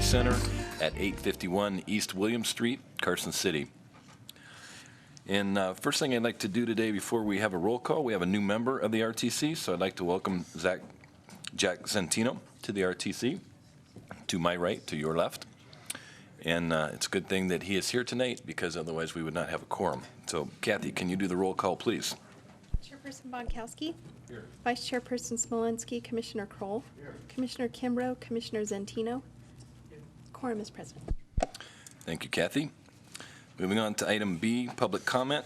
Center at 851 East William Street, Carson City. And first thing I'd like to do today before we have a roll call, we have a new member of the RTC, so I'd like to welcome Jack Zentino to the RTC, to my right, to your left. And it's a good thing that he is here tonight because otherwise we would not have a quorum. So, Kathy, can you do the roll call, please? Chairperson Bonkowski. Here. Vice Chairperson Smolinski. Commissioner Kroll. Here. Commissioner Kimbrough. Commissioner Zentino. Here. Quorum is present. Thank you, Kathy. Moving on to item B, public comment.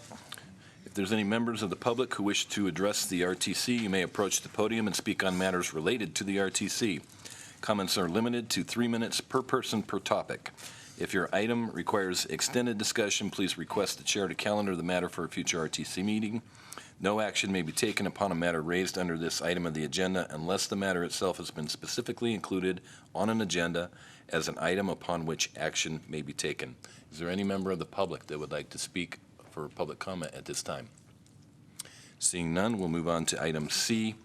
If there's any members of the public who wish to address the RTC, you may approach the podium and speak on matters related to the RTC. Comments are limited to 3 minutes per person per topic. If your item requires extended discussion, please request the chair to calendar the matter for a future RTC meeting. No action may be taken upon a matter raised under this item of the agenda unless the matter itself has been specifically included on an agenda as an item upon which action may be taken. Is there any member of the public that would like to speak for public comment at this time? Seeing none, we'll move on to item C,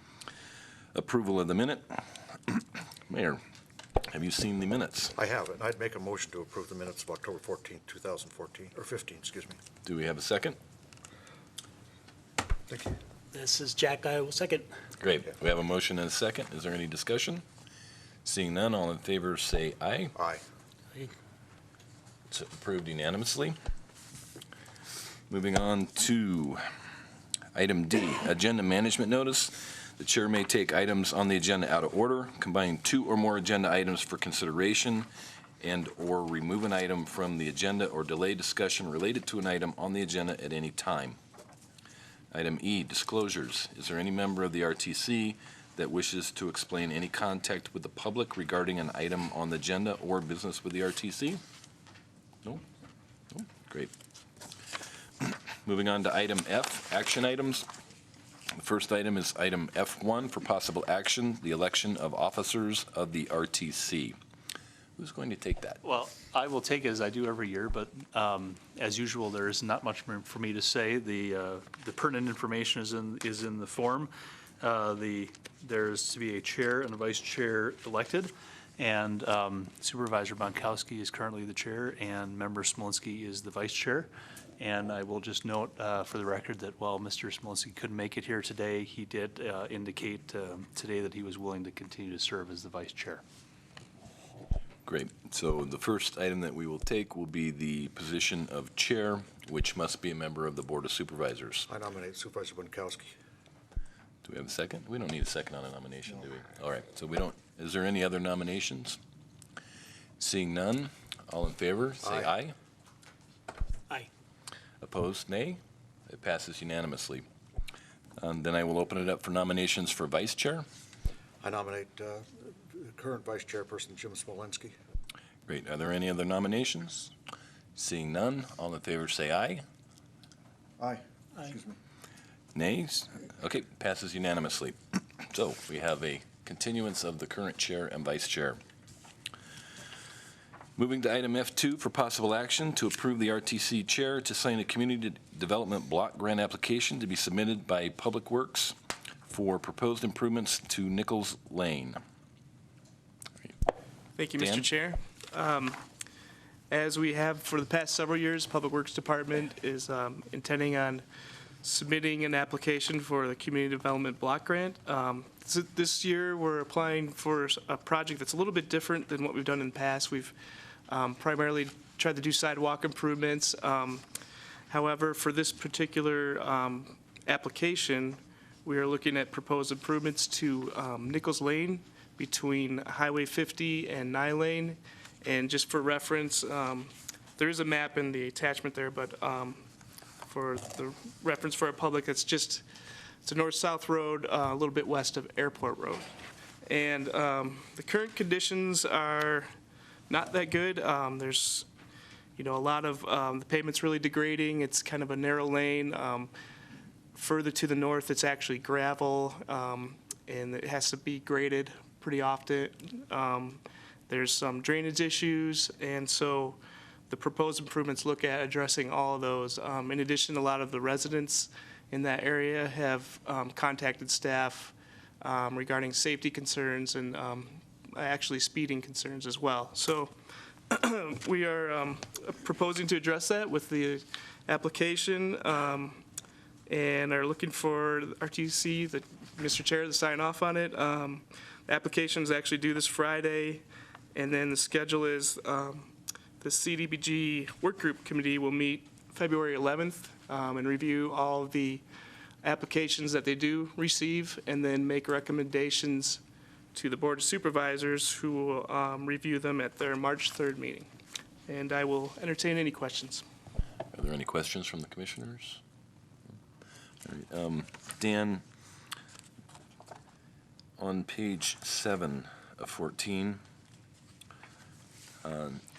approval of the minute. Mayor, have you seen the minutes? I have, and I'd make a motion to approve the minutes of October 14th, 2014, or 15, excuse me. Do we have a second? Thank you. This is Jack. I will second. Great. We have a motion and a second. Is there any discussion? Seeing none, all in favor say aye. Aye. It's approved unanimously. Moving on to item D, agenda management notice. The chair may take items on the agenda out of order, combine 2 or more agenda items for consideration, and or remove an item from the agenda or delay discussion related to an item on the agenda at any time. Item E, disclosures. Is there any member of the RTC that wishes to explain any contact with the public regarding an item on the agenda or business with the RTC? No? No? Great. Moving on to item F, action items. The first item is item F1 for possible action, the election of officers of the RTC. Who's going to take that? Well, I will take it as I do every year, but as usual, there is not much more for me to say. The pertinent information is in the form. There's to be a chair and a vice chair elected, and Supervisor Bonkowski is currently the chair, and Member Smolinski is the vice chair. And I will just note for the record that while Mr. Smolinski couldn't make it here today, he did indicate today that he was willing to continue to serve as the vice chair. Great. So the first item that we will take will be the position of chair, which must be a member of the Board of Supervisors. I nominate Supervisor Bonkowski. Do we have a second? We don't need a second on a nomination, do we? All right. So we don't. Is there any other nominations? Seeing none, all in favor, say aye. Aye. Opposed, nay. It passes unanimously. Then I will open it up for nominations for vice chair. I nominate the current vice chairperson, Jim Smolinski. Great. Are there any other nominations? Seeing none, all in favor say aye. Aye. Aye. Excuse me. Nays? Okay, passes unanimously. So we have a continuance of the current chair and vice chair. Moving to item F2 for possible action to approve the RTC chair to sign a community development block grant application to be submitted by Public Works for proposed improvements to Nichols Lane. Thank you, Dan? Mr. Chair. As we have for the past several years, Public Works Department is intending on submitting an application for the Community Development Block Grant. This year, we're applying for a project that's a little bit different than what we've done in the past. We've primarily tried to do sidewalk improvements. However, for this particular application, we are looking at proposed improvements to Nichols Lane between Highway 50 and Nye Lane. And just for reference, there is a map in the attachment there, but for the reference for our public, it's a north-south road a little bit west of Airport Road. And the current conditions are not that good. There's, a lot of the pavement's really degrading. It's kind of a narrow lane. Further to the north, it's actually gravel, and it has to be graded pretty often. There's some drainage issues, and so the proposed improvements look at addressing all of those. In addition, a lot of the residents in that area have contacted staff regarding safety concerns and actually speeding concerns as well. So we are proposing to address that with the application and are looking for RTC, Mr. Chair, to sign off on it. The application is actually due this Friday, and then the schedule is the CDBG Work Group Committee will meet February 11th and review all of the applications that they do receive, and then make recommendations to the Board of Supervisors, who will review them at their March 3rd meeting. And I will entertain any questions. Are there any questions from the commissioners? All right, Dan, on page 7 of 14,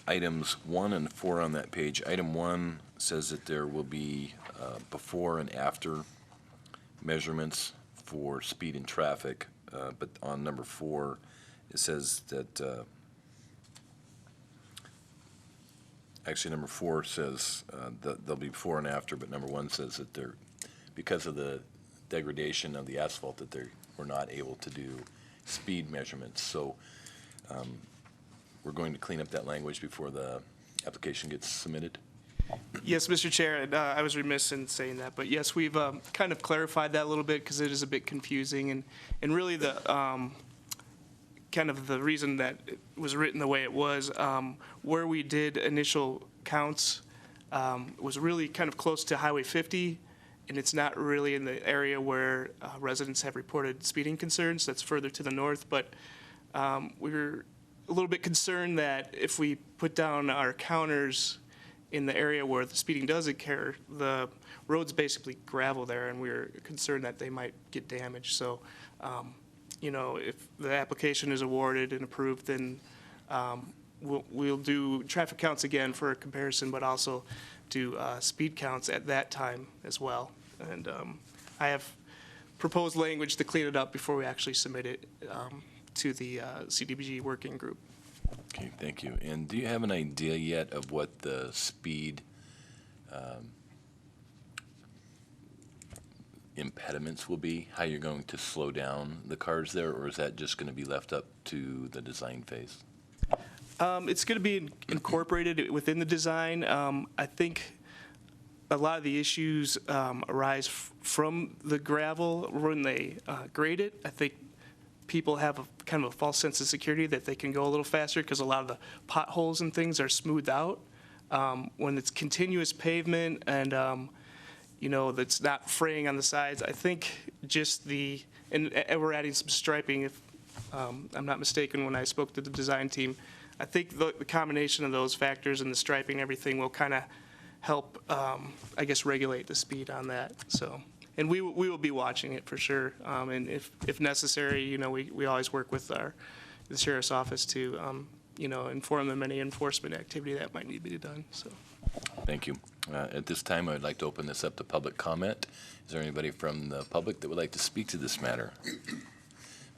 items 1 and 4 on that page, item 1 says that there will be before and after measurements for speed and traffic, but on number 4, it says that, actually, number 4 says that there'll be before and after, but number 1 says that they're, because of the degradation of the asphalt, that we're not able to do speed measurements. So we're going to clean up that language before the application gets submitted. Yes, Mr. Chair, and, I was remiss in saying that, but yes, we've kind of clarified that a little bit because it is a bit confusing, and really the kind of the reason that it was written the way it was, where we did initial counts was really kind of close to Highway 50, and it's not really in the area where residents have reported speeding concerns. That's further to the north, but we were a little bit concerned that if we put down our counters in the area where the speeding does occur, the road's basically gravel there, and we were concerned that they might get damaged. So, you know, if the application is awarded and approved, then we'll do traffic counts again for a comparison, but also do speed counts at that time as well. And I have proposed language to clean it up before we actually submit it to the CDBG working group. Okay, thank you. And do you have an idea yet of what the speed impediments will be? How you're going to slow down the cars there, or is that just going to be left up to the design phase? It's going to be incorporated within the design. I think a lot of the issues arise from the gravel when they grade it. I think people have a kind of a false sense of security that they can go a little faster because a lot of the potholes and things are smoothed out. When it's continuous pavement and you know, that's not fraying on the sides, I think just and we're adding some striping, if I'm not mistaken, when I spoke to the design team. I think the combination of those factors and the striping and everything will kind of help, I guess, regulate the speed on that. So, and we will be watching it for sure. And if necessary, you know, we always work with the sheriff's office to, you know, inform them any enforcement activity that might need to be done. So. Thank you. At this time, I would like to open this up to public comment. Is there anybody from the public that would like to speak to this matter?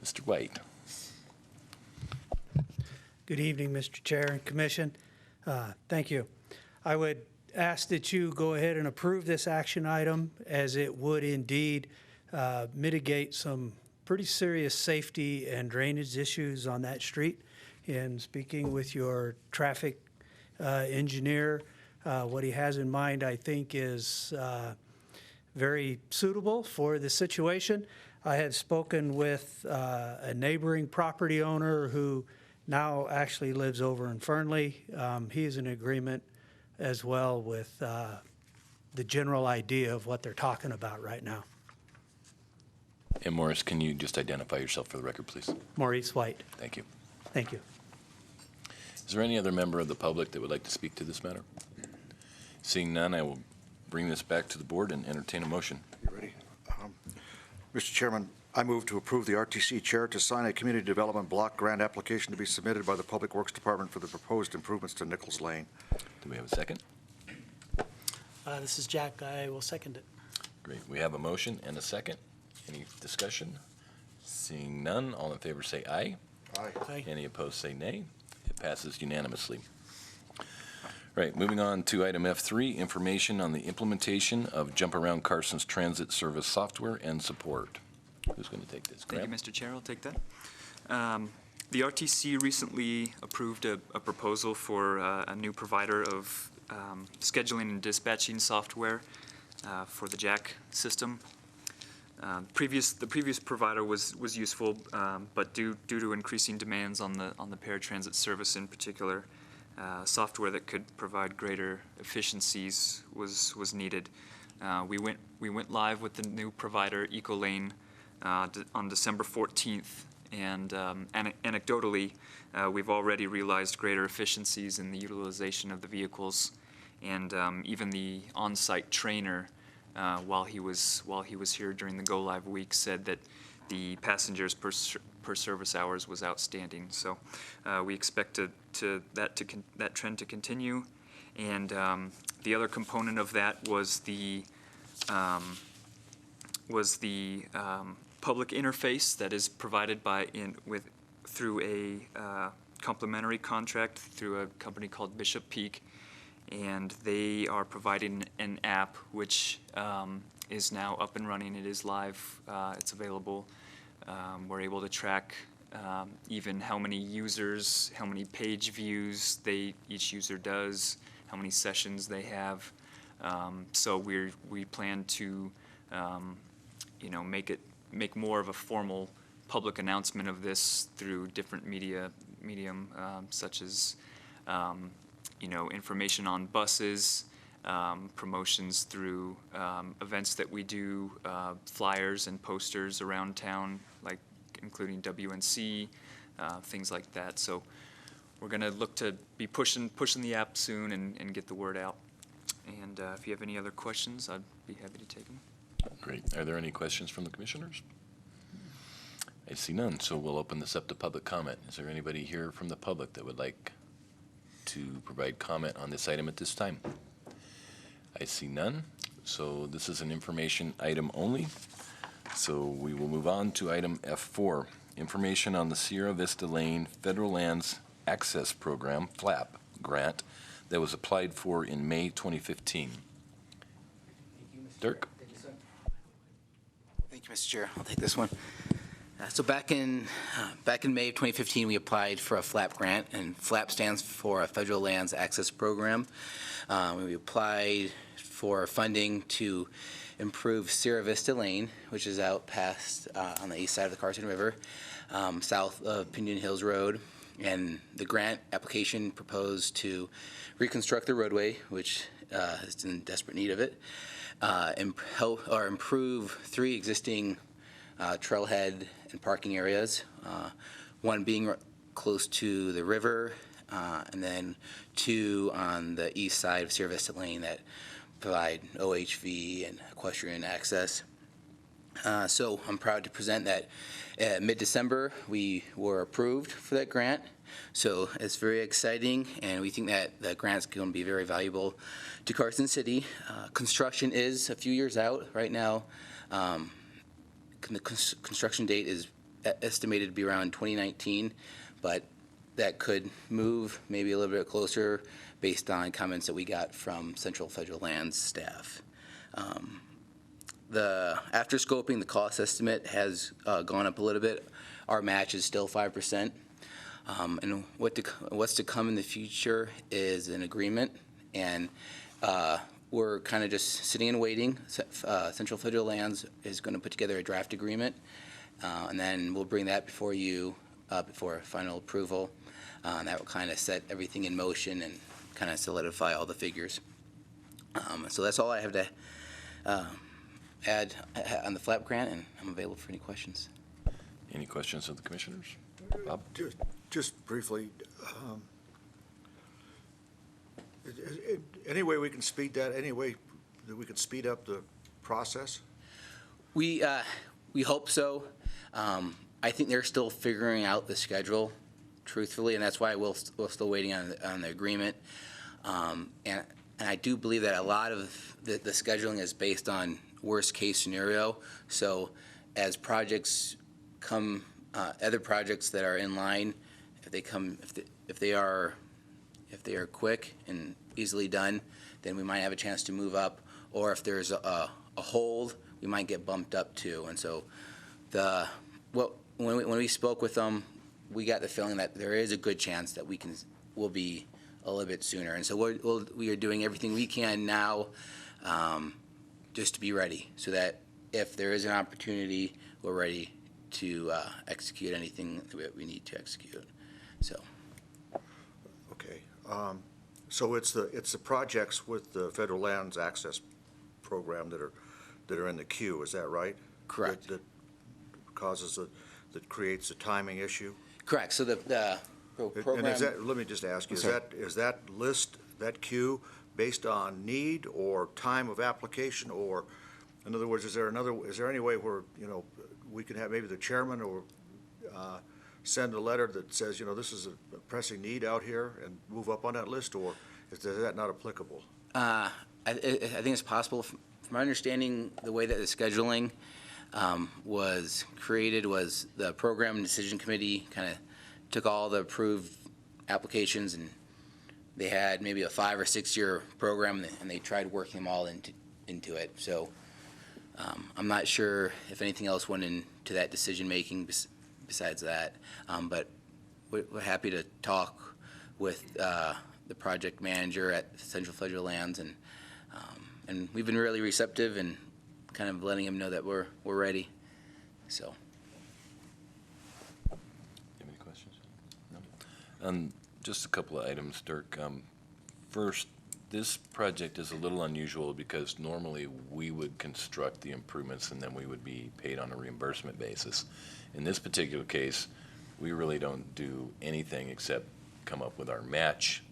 Mr. White. Good evening, Mr. Chair and Commission. Thank you. I would ask that you go ahead and approve this action item, as it would indeed mitigate some pretty serious safety and drainage issues on that street. In speaking with your traffic engineer, what he has in mind, I think, is very suitable for the situation. I had spoken with a neighboring property owner who now actually lives over in Fernley. He is in agreement as well with the general idea of what they're talking about right now. And Morris, can you just identify yourself for the record, please? Maurice White. Thank you. Thank you. Is there any other member of the public that would like to speak to this matter? Seeing none, I will bring this back to the board and entertain a motion. You ready? Mr. Chairman, I move to approve the RTC Chair to sign a community development block grant application to be submitted by the Public Works Department for the proposed improvements to Nichols Lane. Do we have a second? This is Jack. I will second it. Great. We have a motion and a second. Any discussion? Seeing none, all in favor say aye. Aye. Aye. Any opposed say nay. It passes unanimously. Right, moving on to item F3, information on the implementation of Jump Around Carson's transit service software and support. Who's going to take this? Thank you, Graham? Mr. Chair. I'll take that. The RTC recently approved a proposal for a new provider of scheduling and dispatching software for the Jack system. The previous provider was useful, but due to increasing demands on the paratransit service in particular, software that could provide greater efficiencies was needed. We went live with the new provider, Ecolane, on December 14th, and anecdotally, we've already realized greater efficiencies in the utilization of the vehicles, and even the on-site trainer, while he was here during the go-live week, said that the passengers per service hours was outstanding. So we expect that trend to continue. And the other component of that was the public interface that is provided through a complementary contract through a company called Bishop Peak, and they are providing an app which is now up and running. It is live. It's available. We're able to track even how many users, how many page views each user does, how many sessions they have. So we plan to make more of a formal public announcement of this through different medium such as information on buses, promotions through events that we do, flyers and posters around town, like including WNC, things like that. So we're going to look to be pushing the app soon and get the word out. And if you have any other questions, I'd be happy to take them. Great. Are there any questions from the commissioners? I see none, so we'll open this up to public comment. Is there anybody here from the public that would like to provide comment on this item at this time? I see none, so this is an information item only. So we will move on to item F4, information on the Sierra Vista Lane Federal Lands Access Program, FLAP, grant that was applied for in May 2015. Dirk? Thank you, Mr. Chair. I'll take this one. So back in May of 2015, we applied for a FLAP grant, and FLAP stands for a Federal Lands Access Program. We applied for funding to improve Sierra Vista Lane, which is out past on the east side of the Carson River, south of Pinyon Hills Road. And the grant application proposed to reconstruct the roadway, which is in desperate need of it, improve 3 existing trailhead and parking areas, one being close to the river, and then 2 on the east side of Sierra Vista Lane that provide OHV and equestrian access. So I'm proud to present that mid-December we were approved for that grant. So it's very exciting, and we think that the grant's going to be very valuable to Carson City. Construction is a few years out right now. The construction date is estimated to be around 2019, but that could move maybe a little bit closer based on comments that we got from Central Federal Lands staff. After scoping, the cost estimate has gone up a little bit. Our match is still 5%. And what's to come in the future is an agreement, and we're kind of just sitting and waiting. Central Federal Lands is going to put together a draft agreement, and then we'll bring that before you before final approval. And that will kind of set everything in motion and kind of solidify all the figures. So that's all I have to add on the FLAP grant, and I'm available for any questions. Any questions of the commissioners? Bob? Just briefly, any way we can speed that, any way that we could speed up the process? We hope so. I think they're still figuring out the schedule, truthfully, and that's why we're still waiting on the agreement. And I do believe that a lot of the scheduling is based on worst case scenario. So as projects come, other projects that are in line, if they are quick and easily done, then we might have a chance to move up. Or if there's a hold, we might get bumped up too. And so when we spoke with them, we got the feeling that there is a good chance that we'll be a little bit sooner. And so we are doing everything we can now just to be ready, so that if there is an opportunity, we're ready to execute anything that we need to execute. So. Okay. So it's the projects with the Federal Lands Access Program that are in the queue, is that right? Correct. That creates a timing issue? Correct. So the program. And let me just ask you, is that list, that queue, based on need or time of application, or, in other words, is there any way where, we can have maybe the chairman or send a letter that says, this is a pressing need out here, and move up on that list, or is that not applicable? I think it's possible. From my understanding, the way that the scheduling was created was the program and decision committee kind of took all the approved applications, and they had maybe a 5 or 6 year program, and they tried working them all into it. So I'm not sure if anything else went into that decision making besides that, but we're happy to talk with the project manager at Central Federal Lands, and we've been really receptive and kind of letting him know that we're ready. So. You have any questions? No. Just a couple of items, Dirk. First, this project is a little unusual because normally we would construct the improvements and then we would be paid on a reimbursement basis. In this particular case, we really don't do anything except come up with our match.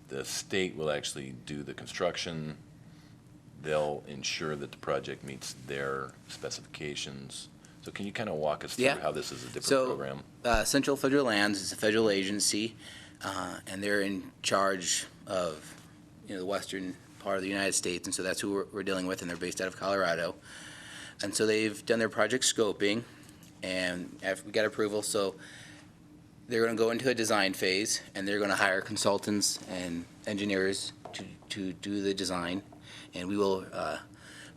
The state will actually do the construction. They'll ensure that the project meets their specifications. So can you kind of walk us through how this is a different program? Central Federal Lands is a federal agency, and they're in charge of the western part of the United States, and so that's who we're dealing with, and they're based out of Colorado. And so they've done their project scoping, and after we got approval, so they're going to go into a design phase, and they're going to hire consultants and engineers to do the design, and we will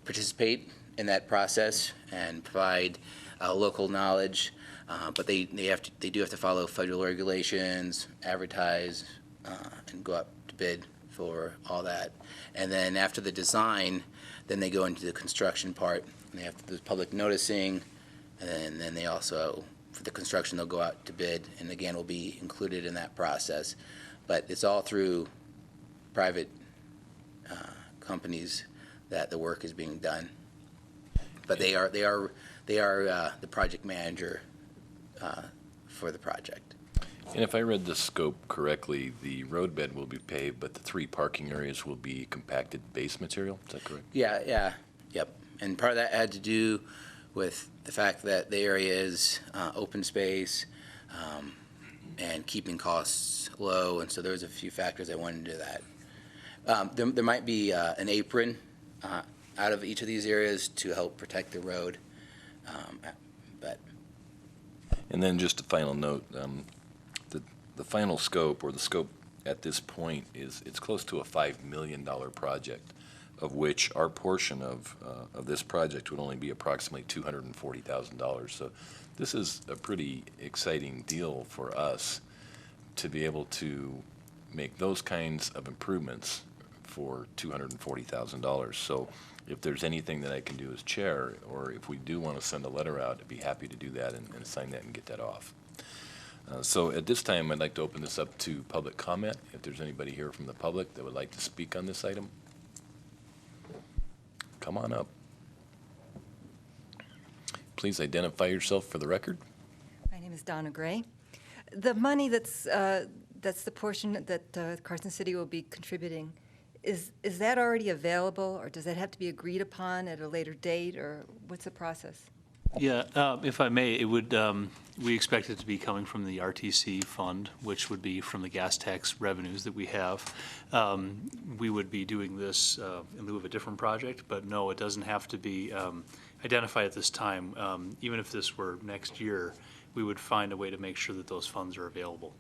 participate in that process and provide local knowledge, but they do have to follow federal regulations, advertise, and go out to bid for all that. And then after the design, then they go into the construction part, and they have to do public noticing, and then they also, for the construction, they'll go out to bid, and again, will be included in that process. But it's all through private companies that the work is being done. But they are the project manager for the project. And if I read the scope correctly, the roadbed will be paved, but the 3 parking areas will be compacted base material. Is that correct? Yeah, yep. And part of that had to do with the fact that the area is open space and keeping costs low, and so there's a few factors that went into that. There might be an apron out of each of these areas to help protect the road, but. And then just a final note, the final scope, or the scope at this point, it's close to a $5 million project, of which our portion of this project would only be approximately $240,000. So this is a pretty exciting deal for us to be able to make those kinds of improvements for $240,000. So if there's anything that I can do as chair, or if we do want to send a letter out, I'd be happy to do that and sign that and get that off. So at this time, I'd like to open this up to public comment. If there's anybody here from the public that would like to speak on this item, come on up. Please identify yourself for the record. My name is Donna Gray. The money that's the portion that Carson City will be contributing. Is that already available, or does that have to be agreed upon at a later date, or what's the process? Yeah, if I may, it would, we expect it to be coming from the RTC fund, which would be from the gas tax revenues that we have. We would be doing this in lieu of a different project, but no, it doesn't have to be identified at this time. Even if this were next year, we would find a way to make sure that those funds are available.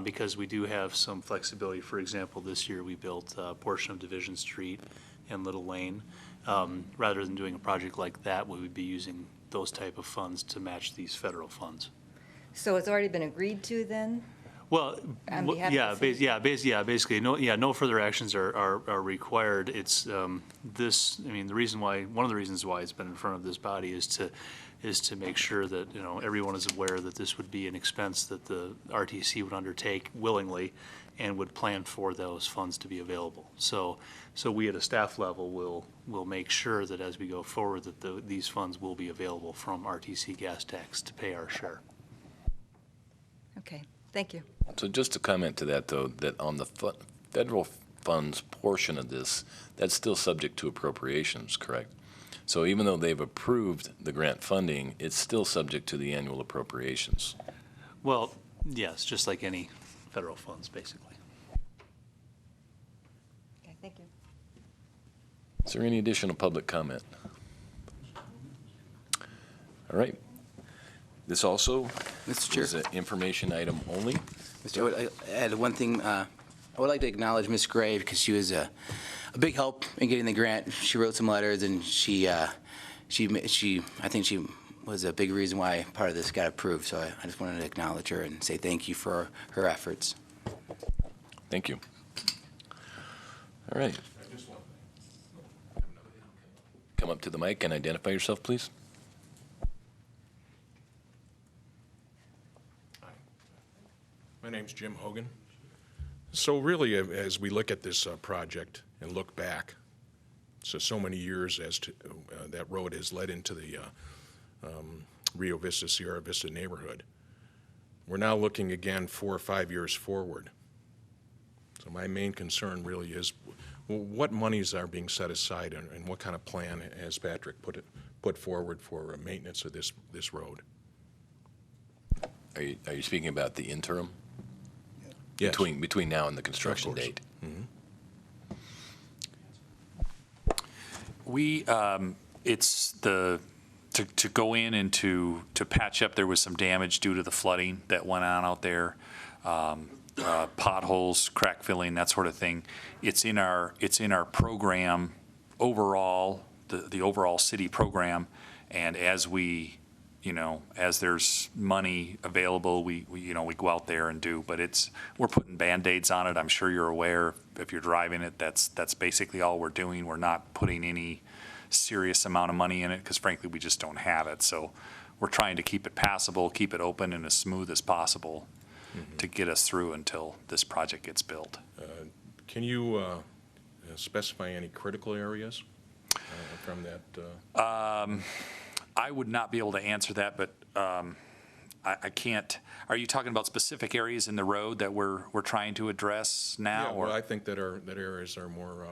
Because we do have some flexibility. For example, this year we built a portion of Division Street and Little Lane. Rather than doing a project like that, we would be using those type of funds to match these federal funds. So it's already been agreed to then? Well, On behalf of the city? basically, no further actions are required. It's, this, I mean, one of the reasons why it's been in front of this body is to make sure that, everyone is aware that this would be an expense that the RTC would undertake willingly and would plan for those funds to be available. So we at a staff level will make sure that as we go forward, that these funds will be available from RTC gas tax to pay our share. Okay, thank you. So just to comment to that, though, that on the federal funds portion of this, that's still subject to appropriations, correct? So even though they've approved the grant funding, it's still subject to the annual appropriations. Well, yes, just like any federal funds, basically. Okay, thank you. Is there any additional public comment? All right. This also Mr. Chair. is an information item only. Mr. Chair, I add one thing. I would like to acknowledge Ms. Gray because she was a big help in getting the grant. She wrote some letters, and I think she was a big reason why part of this got approved. So I just wanted to acknowledge her and say thank you for her efforts. Thank you. All right. Come up to the mic and identify yourself, please. My name's Jim Hogan. So really, as we look at this project and look back, so many years as to that road has led into the Rio Vista, Sierra Vista neighborhood. We're now looking again 4 or 5 years forward. So my main concern really is what monies are being set aside and what kind of plan has Patrick put forward for maintenance of this road? Are you speaking about the interim? Yes. Between now and the construction date? Mm-hmm. We, it's to go in and to patch up, there was some damage due to the flooding that went on out there, potholes, crack filling, that sort of thing. It's in our program overall, the overall city program, and as we, as there's money available, we go out there and do, but we're putting Band-Aids on it. I'm sure you're aware, if you're driving it, that's basically all we're doing. We're not putting any serious amount of money in it because frankly, we just don't have it. So we're trying to keep it passable, keep it open and as smooth as possible to get us through until this project gets built. Can you specify any critical areas from that? I would not be able to answer that, but I can't. Are you talking about specific areas in the road that we're trying to address now? Yeah, well, I think that areas are more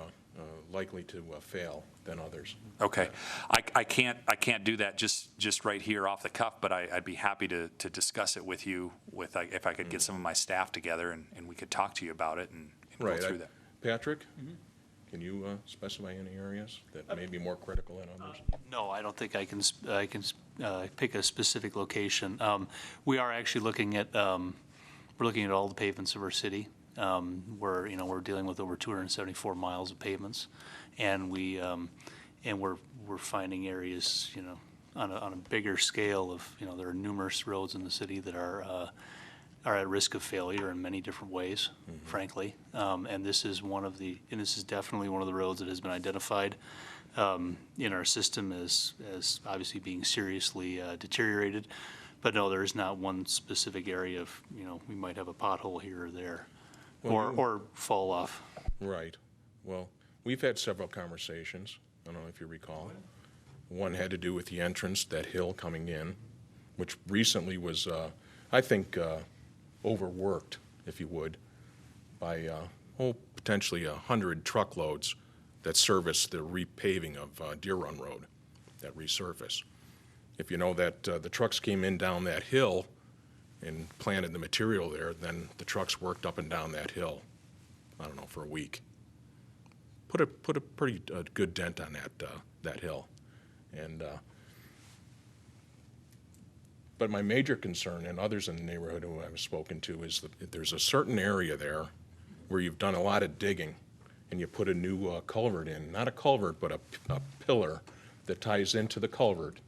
likely to fail than others. Okay, I can't do that just right here off the cuff, but I'd be happy to discuss it with you if I could get some of my staff together and we could talk to you about it and go through that. Patrick? Can you specify any areas that may be more critical than others? No, I don't think I can pick a specific location. We are actually looking at all the pavements of our city. We're dealing with over 274 miles of pavements, and we're finding areas on a bigger scale of there are numerous roads in the city that are at risk of failure in many different ways, frankly. And this is definitely one of the roads that has been identified in our system as obviously being seriously deteriorated. But no, there is not one specific area of, we might have a pothole here or there, or fall off. Right. Well, we've had several conversations. I don't know if you recall. One had to do with the entrance, that hill coming in, which recently was, I think, overworked, if you would, by potentially 100 truckloads that service the repaving of Deer Run Road, that resurface. If you know that the trucks came in down that hill and planted the material there, then the trucks worked up and down that hill, I don't know, for a week. Put a pretty good dent on that hill. And but my major concern, and others in the neighborhood who I've spoken to, is that there's a certain area there where you've done a lot of digging and you put a new culvert in, not a culvert, but a pillar that ties into the culvert.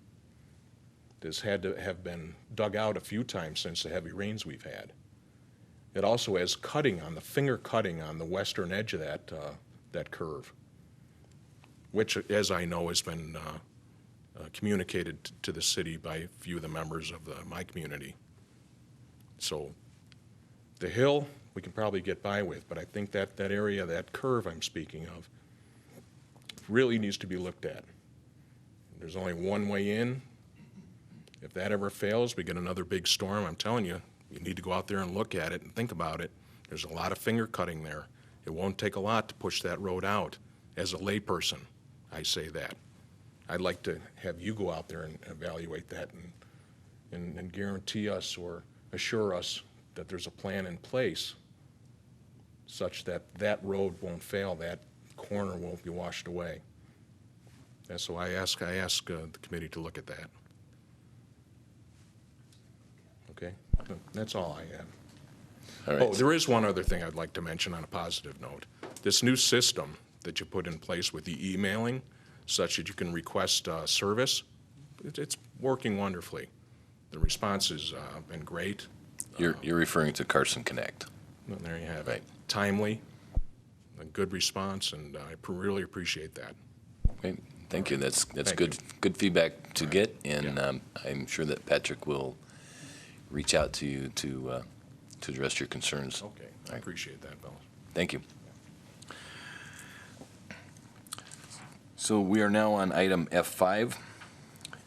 that's had to have been dug out a few times since the heavy rains we've had. It also has cutting on the finger cutting on the western edge of that curve, which, as I know, has been communicated to the city by a few of the members of my community. So the hill we can probably get by with, but I think that area, that curve I'm speaking of, really needs to be looked at. There's only one way in. If that ever fails, we get another big storm, I'm telling you, you need to go out there and look at it and think about it. There's a lot of finger cutting there. It won't take a lot to push that road out. As a layperson, I say that. I'd like to have you go out there and evaluate that and guarantee us or assure us that there's a plan in place such that that road won't fail, that corner won't be washed away. And so I ask the committee to look at that. Okay? That's all I have. All right. Oh, there is one other thing I'd like to mention on a positive note. This new system that you put in place with the emailing, such that you can request service, it's working wonderfully. The response has been great. You're referring to Carson Connect. Well, there you have Right. it. Timely, a good response, and I really appreciate that. Great. Thank you. That's Thank good feedback to Right. get, and Yeah. I'm sure that Patrick will reach out to you to address your concerns. Okay, I Right. appreciate that, Bill. Thank you. So we are now on item F5,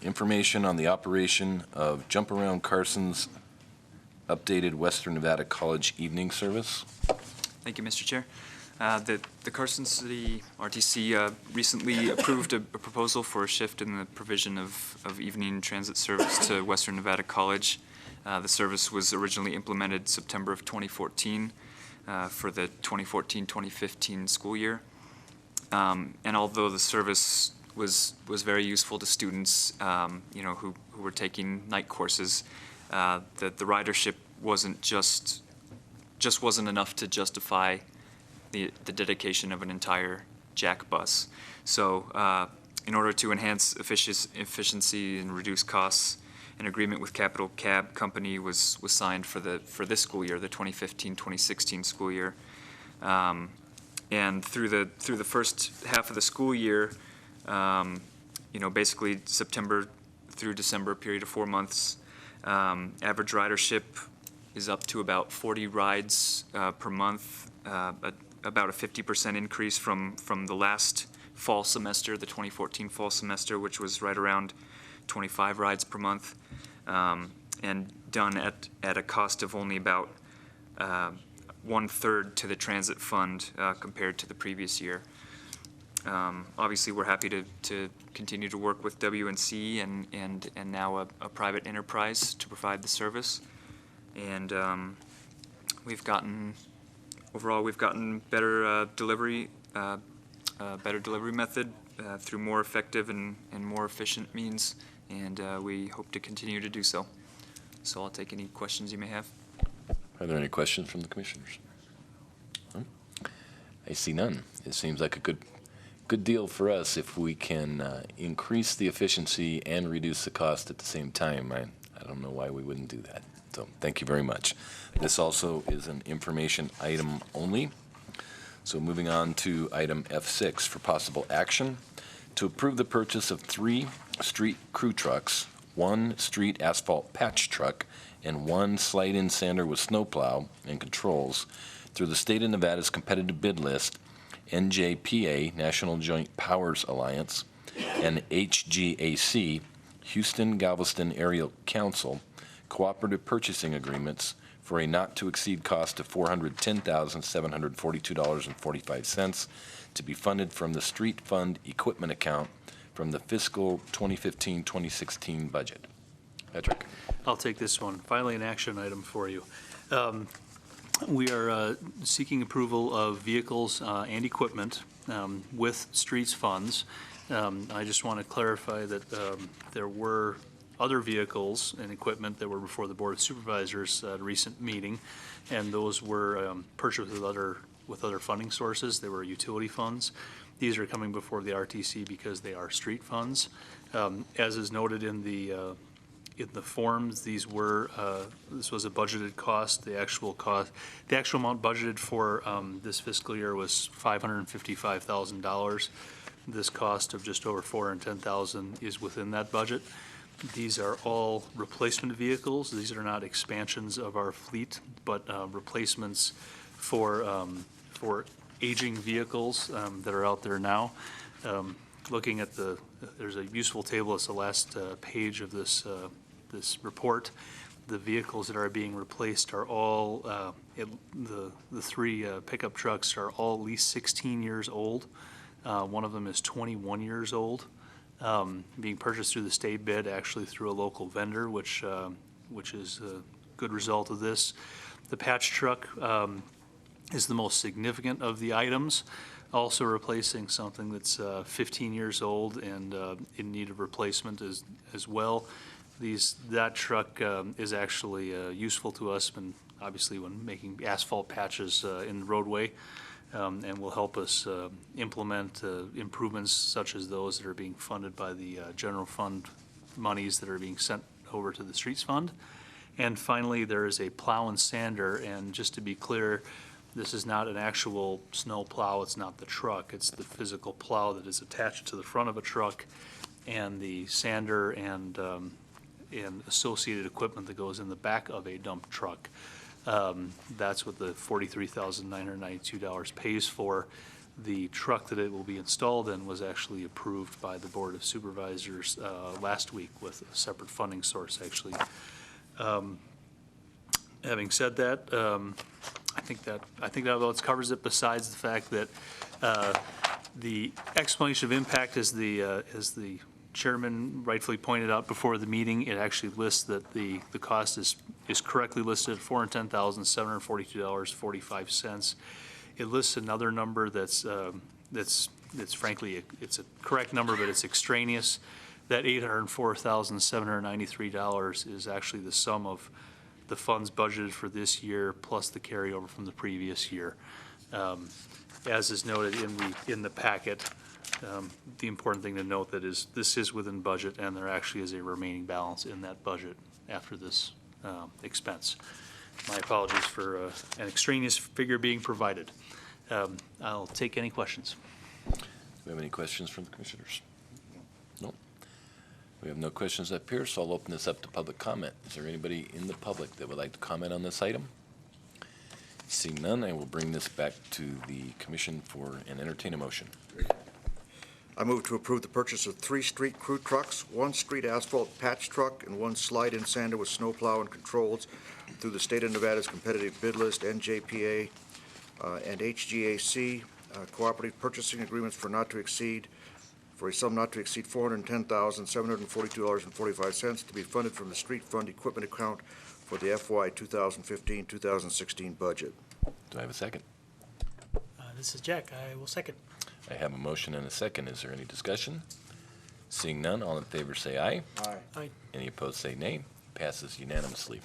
information on the operation of Jump Around Carson's updated Western Nevada College evening service. Thank you, Mr. Chair. The Carson City RTC recently approved a proposal for a shift in the provision of evening transit service to Western Nevada College. The service was originally implemented September of 2014 for the 2014-2015 school year. And although the service was very useful to students, who were taking night courses, the ridership wasn't just wasn't enough to justify the dedication of an entire Jack bus. So in order to enhance efficiency and reduce costs, an agreement with Capital Cab Company was signed for this school year, the 2015-2016 school year. And through the first half of the school year, basically September through December, a period of 4 months, average ridership is up to about 40 rides per month, about a 50% increase from the last fall semester, the 2014 fall semester, which was right around 25 rides per month, and done at a cost of only about 1/3 to the transit fund compared to the previous year. Obviously, we're happy to continue to work with WNC and now a private enterprise to provide the service. And overall we've gotten better delivery method through more effective and more efficient means, and we hope to continue to do so. So I'll take any questions you may have. Are there any questions from the commissioners? No? I see none. It seems like a good deal for us if we can increase the efficiency and reduce the cost at the same time. I don't know why we wouldn't do that. So thank you very much. This also is an information item only. So moving on to item F6 for possible action, to approve the purchase of 3 street crew trucks, 1 street asphalt patch truck, and 1 slide-in sander with snowplow and controls through the state of Nevada's competitive bid list, NJPA, National Joint Powers Alliance, and HGAC, Houston Galveston Area Council, cooperative purchasing agreements for a not-to-exceed cost of $410,742.45 to be funded from the Street Fund Equipment Account from the fiscal 2015-2016 budget. Patrick. I'll take this one. Finally, an action item for you. We are seeking approval of vehicles and equipment with streets funds. I just want to clarify that there were other vehicles and equipment that were before the Board of Supervisors at a recent meeting, and those were purchased with other funding sources. They were utility funds. These are coming before the RTC because they are street funds. As is noted in the in the forms. This was a budgeted cost. The actual amount budgeted for this fiscal year was $555,000. This cost of just over $410,000 is within that budget. These are all replacement vehicles. These are not expansions of our fleet, but replacements for aging vehicles that are out there now. Looking at there's a useful table. It's the last page of this report. The vehicles that are being replaced are all the three pickup trucks are all at least 16 years old. One of them is 21 years old. Being purchased through the state bid, actually through a local vendor, which is a good result of this. The patch truck is the most significant of the items, also replacing something that's 15 years old and in need of replacement as well. That truck is actually useful to us obviously when making asphalt patches in the roadway. And will help us implement improvements such as those that are being funded by the general fund monies that are being sent over to the streets fund. And finally, there is a plow and sander, and just to be clear, this is not an actual snow plow. It's not the truck. It's the physical plow that is attached to the front of a truck, and the sander and associated equipment that goes in the back of a dump truck. That's what the $43,992 pays for. The truck that it will be installed in was actually approved by the Board of Supervisors last week with a separate funding source, actually. Having said that, I think that about covers it. Besides the fact that the explanation of impact, as the chairman rightfully pointed out before the meeting, it actually lists that the cost is correctly listed at $410,742.45. It lists another number that's frankly, it's a correct number, but it's extraneous. That $804,793 is actually the sum of the funds budgeted for this year plus the carryover from the previous year. As is noted in the packet, the important thing to note that is this is within budget, and there actually is a remaining balance in that budget after this expense. My apologies for an extraneous figure being provided. I'll take any questions. Do we have any questions from the commissioners? No. We have no questions up here, so I'll open this up to public comment. Is there anybody in the public that would like to comment on this item? Seeing none, I will bring this back to the commission for an entertain a motion. I move to approve the purchase of 3 street crew trucks, 1 street asphalt patch truck, and 1 slide-in sander with snowplow and controls through the State of Nevada's competitive bid list, NJPA and HGAC cooperative purchasing agreements for a sum not to exceed $410,742.45 to be funded from the street fund equipment account for the FY 2015-2016 budget. Do I have a second? This is Jack. I will second. I have a motion and a second. Is there any discussion? Seeing none, all in favor say aye. Aye. Aye. Any opposed say nay. Passes unanimously.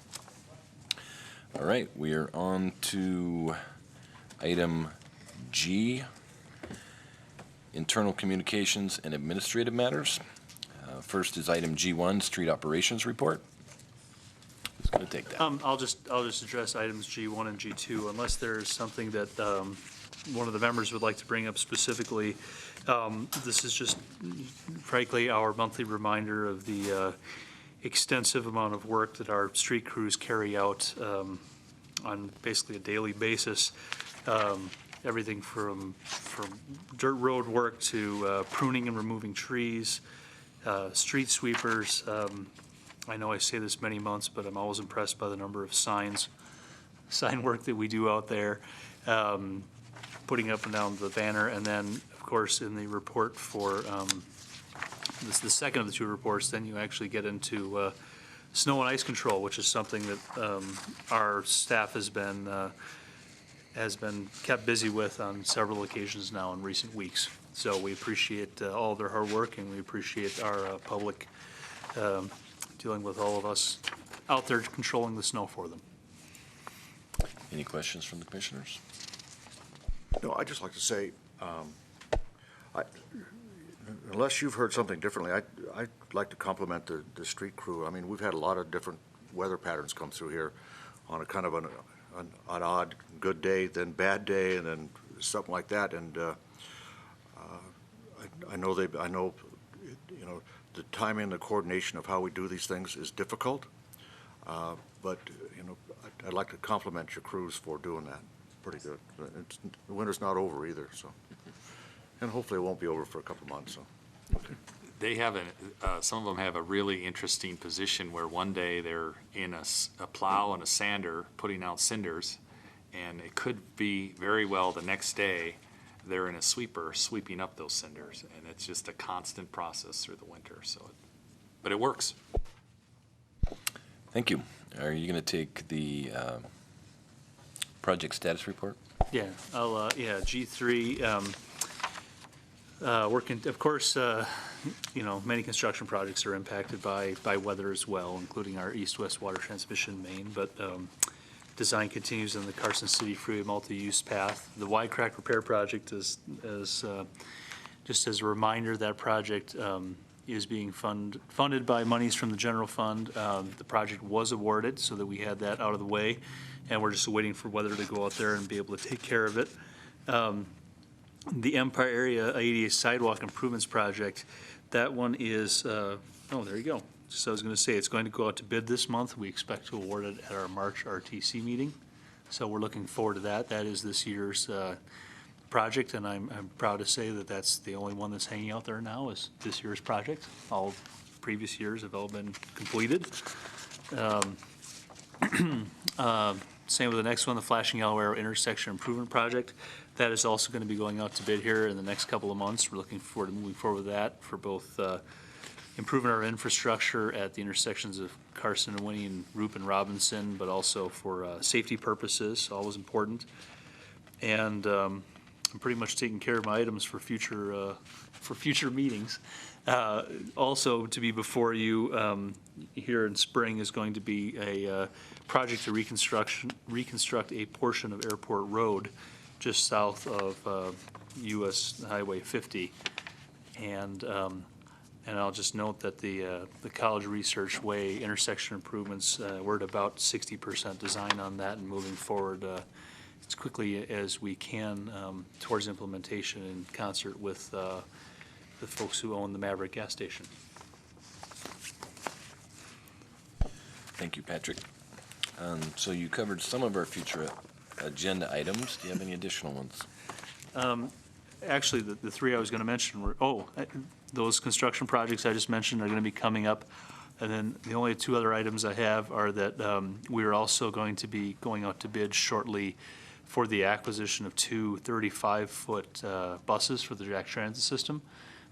All right, we are on to item G, internal communications and administrative matters. First is item G1, street operations report. Who's going to take that? I'll just address items G1 and G2 unless there's something that one of the members would like to bring up specifically. This is just frankly our monthly reminder of the extensive amount of work that our street crews carry out on basically a daily basis. Everything from dirt road work to pruning and removing trees, street sweepers. I know I say this many months, but I'm always impressed by the number of sign work that we do out there, putting up and down the banner. And then, of course, in the report for the second of the 2 reports, then you actually get into snow and ice control, which is something that our staff has been kept busy with on several occasions now in recent weeks. So we appreciate all of their hard work, and we appreciate our public dealing with all of us out there controlling the snow for them. Any questions from the commissioners? No, I'd just like to say, unless you've heard something differently, I'd like to compliment the street crew. I mean, we've had a lot of different weather patterns come through here on a kind of an odd good day, then bad day, and then something like that. And I know you know, the timing and the coordination of how we do these things is difficult. But you know, I'd like to compliment your crews for doing that. Pretty good. The winter's not over either, so. And hopefully it won't be over for a couple months, so. Okay. They have some of them have a really interesting position where one day they're in a plow and a sander putting out cinders, and it could be very well the next day they're in a sweeper sweeping up those cinders, and it's just a constant process through the winter. But it works. Thank you. Are you going to take the project status report? Yeah, G3, working, of course, you know, many construction projects are impacted by weather as well, including our east-west water transmission main, but design continues on the Carson City Freeway multi-use path. The Y crack repair project is just as a reminder, that project is being funded by monies from the general fund. The project was awarded, so that we had that out of the way, and we're just waiting for weather to go out there and be able to take care of it. The Empire Area ADA Sidewalk Improvements Project, that one is, oh, there you go. So I was going to say, it's going to go out to bid this month. We expect to award it at our March RTC meeting. So we're looking forward to that. That is this year's project, and I'm proud to say that that's the only one that's hanging out there now is this year's project. All previous years have all been completed. Same with the next one, the Flashing Yellow Arrow Intersection Improvement Project. That is also going to be going out to bid here in the next couple of months. We're looking forward to moving forward with that for both improving our infrastructure at the intersections of Carson and Winnie and Roop and Robinson, but also for safety purposes, always important. And I'm pretty much taking care of my items for future meetings. Also to be before you here in spring is going to be a project to reconstruct a portion of Airport Road just south of US Highway 50. And I'll just note that the College Research Way intersection improvements, we're at about 60% design on that and moving forward as quickly as we can towards implementation in concert with the folks who own the Maverick gas station. Thank you, Patrick. So you covered some of our future agenda items. Do you have any additional ones? Actually, the three I was going to mention were, those construction projects I just mentioned are going to be coming up. And then the only two other items I have are that we are also going to be going out to bid shortly for the acquisition of two 35-foot buses for the Jack Transit System.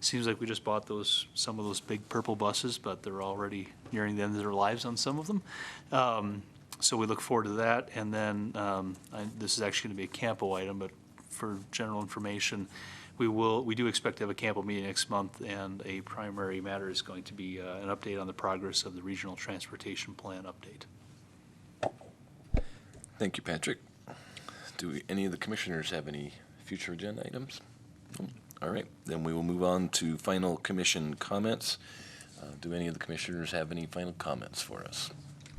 Seems like we just bought some of those big purple buses, but they're already nearing the end of their lives on some of them. So we look forward to that. And then this is actually going to be a CAMPO item, but for general information, we do expect to have a CAMPO meeting next month, and a primary matter is going to be an update on the progress of the Regional Transportation Plan update. Thank you, Patrick. Do any of the commissioners have any future agenda items? No? All right, then we will move on to final commission comments. Do any of the commissioners have any final comments for us?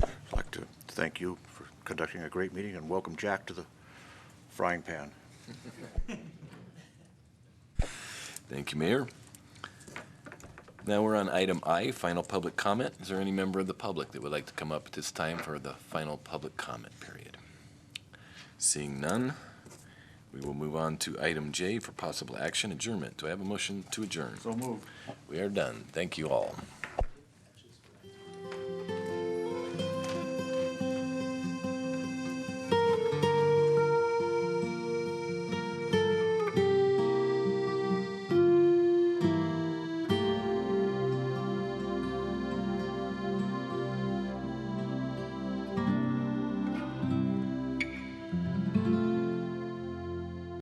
I'd like to thank you for conducting a great meeting and welcome Jack to the frying pan. Thank you, Mayor. Now we're on item I, final public comment. Is there any member of the public that would like to come up at this time for the final public comment period? Seeing none, we will move on to item J for possible action adjournment. Do I have a motion to adjourn? So moved. We are done. Thank you all.